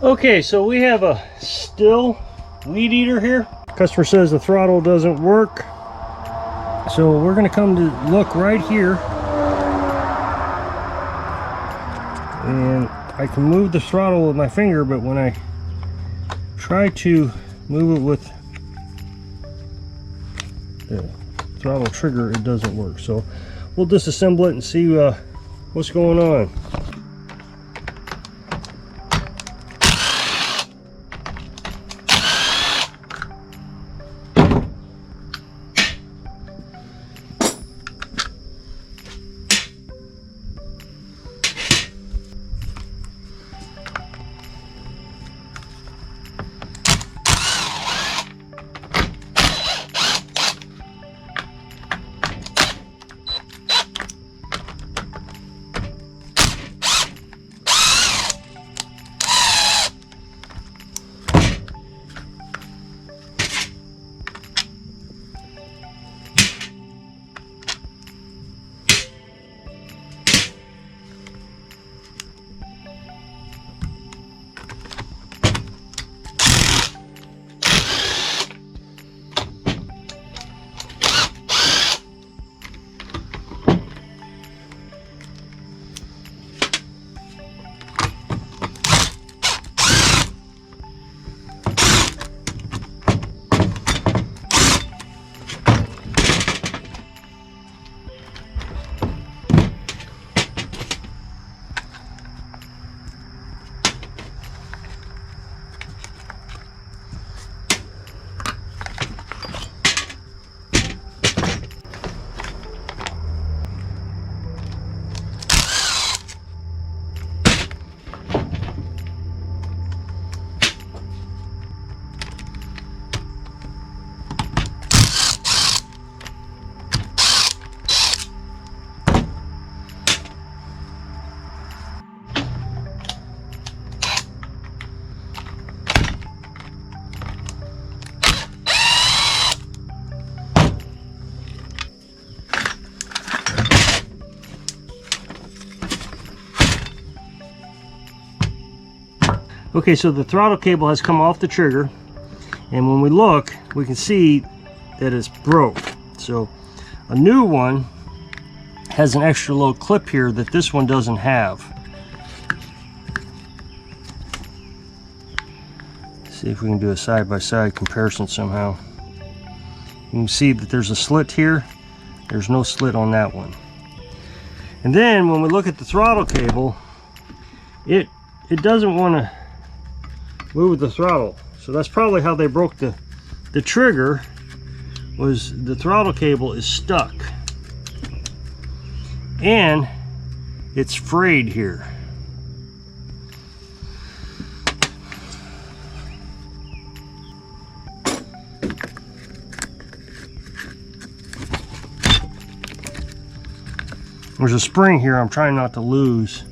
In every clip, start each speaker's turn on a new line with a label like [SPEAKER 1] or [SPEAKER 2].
[SPEAKER 1] Okay, so we have a still weed eater here. Customer says the throttle doesn't work. So we're gonna come to look right here. And I can move the throttle with my finger, but when I try to move it with the throttle trigger, it doesn't work. So we'll disassemble it and see what's going on. Okay, so the throttle cable has come off the trigger, and when we look, we can see that it's broke. So a new one has an extra little clip here that this one doesn't have. See if we can do a side-by-side comparison somehow. You can see that there's a slit here. There's no slit on that one. And then when we look at the throttle cable, it doesn't want to move the throttle. So that's probably how they broke the trigger, was the throttle cable is stuck. And it's frayed here. There's a spring here I'm trying not to lose.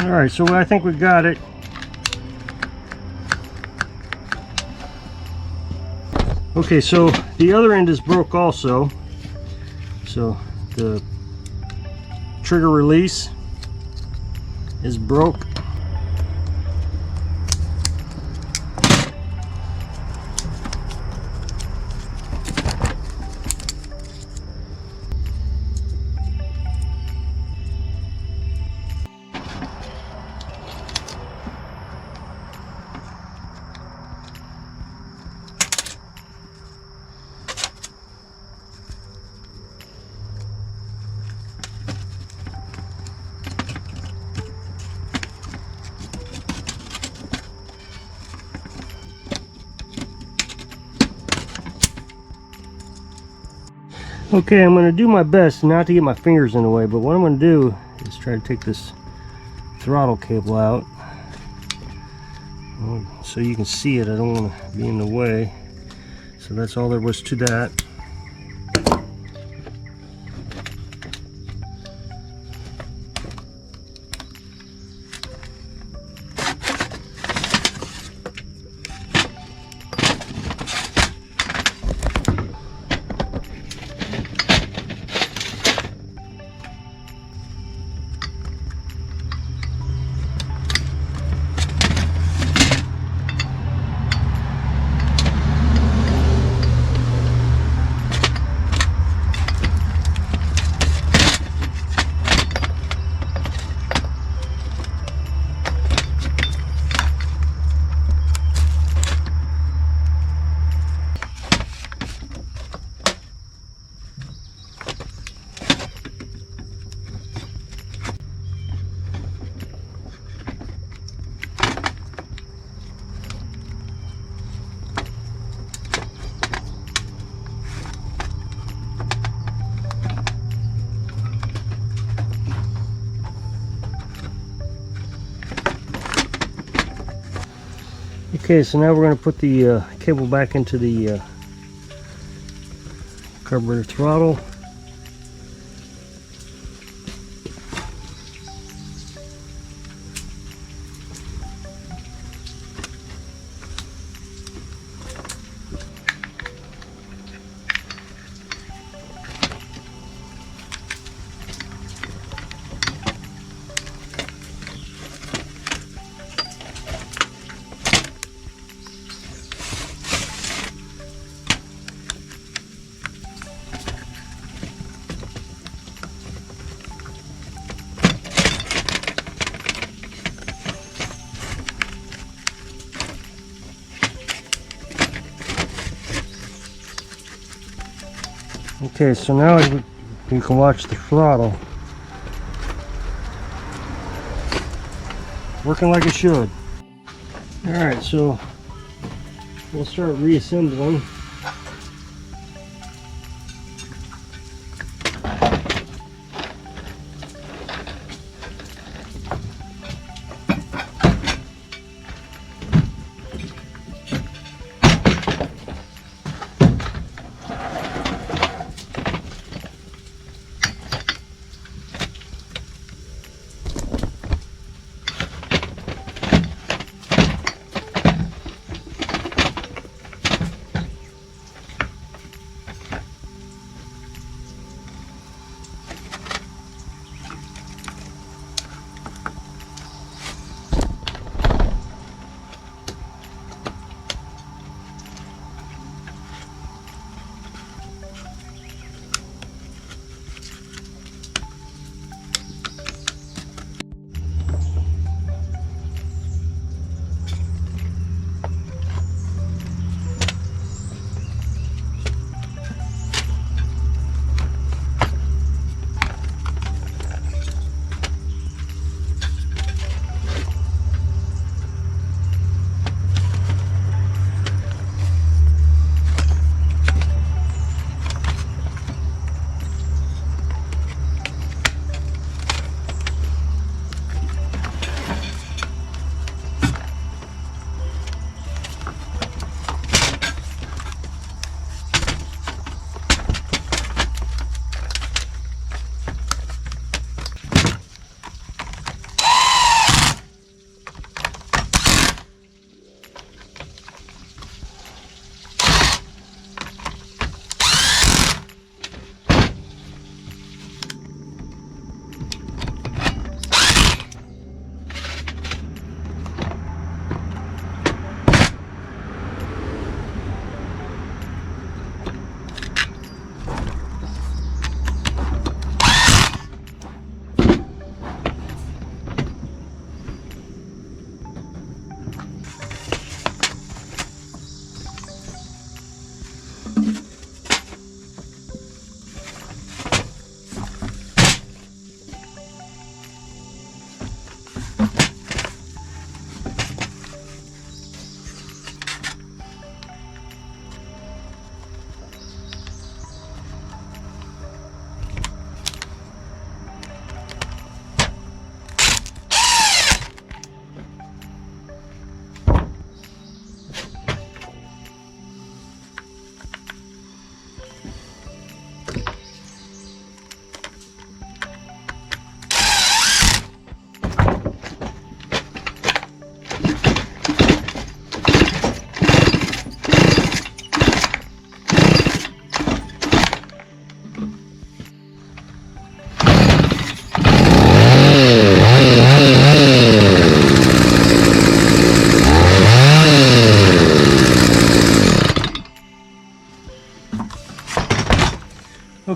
[SPEAKER 1] All right, so I think we got it. Okay, so the other end is broke also. So the trigger release is broke. Okay, I'm going to do my best not to get my fingers in the way, but what I'm going to do is try to take this throttle cable out so you can see it. I don't want to be in the way. So that's all there was to that. Okay, so now we're going to put the cable back into the carburetor throttle. Okay, so now you can watch the throttle working like it should. Alright, so we'll start reassembling.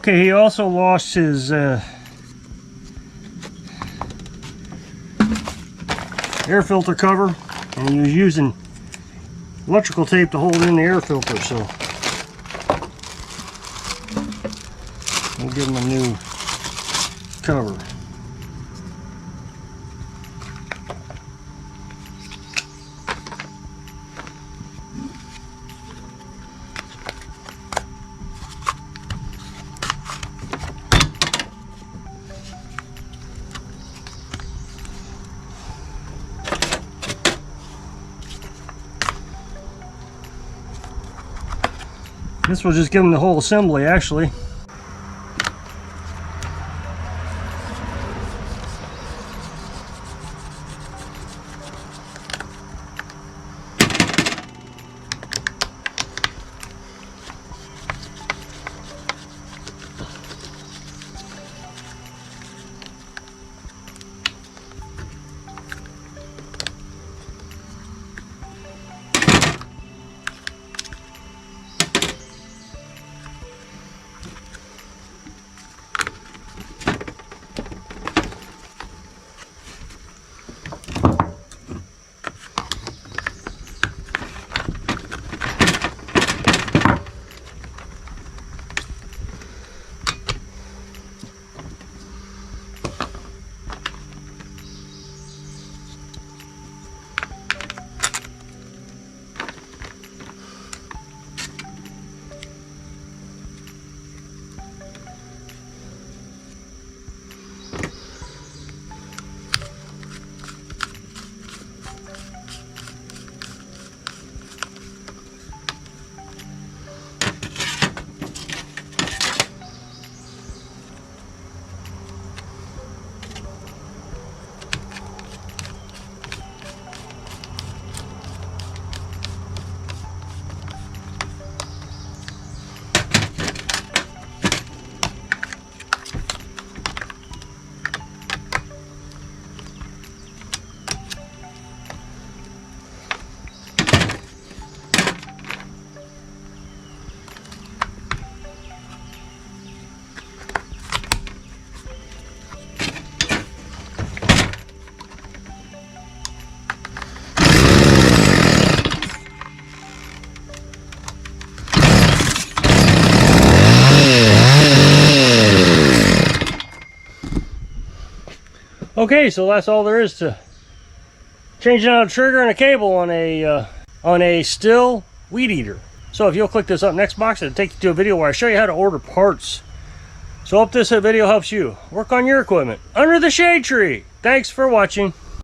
[SPEAKER 1] Okay, he also lost his air filter cover, and he was using electrical tape to hold in the air filter, so we'll give him a new cover. This will just give him the whole assembly, actually. Okay, so that's all there is to changing out a trigger and a cable on a Stihl weed eater. So if you'll click this up next box, it'll take you to a video where I show you how to order parts. So hope this video helps you work on your equipment under the shade tree. Thanks for watching.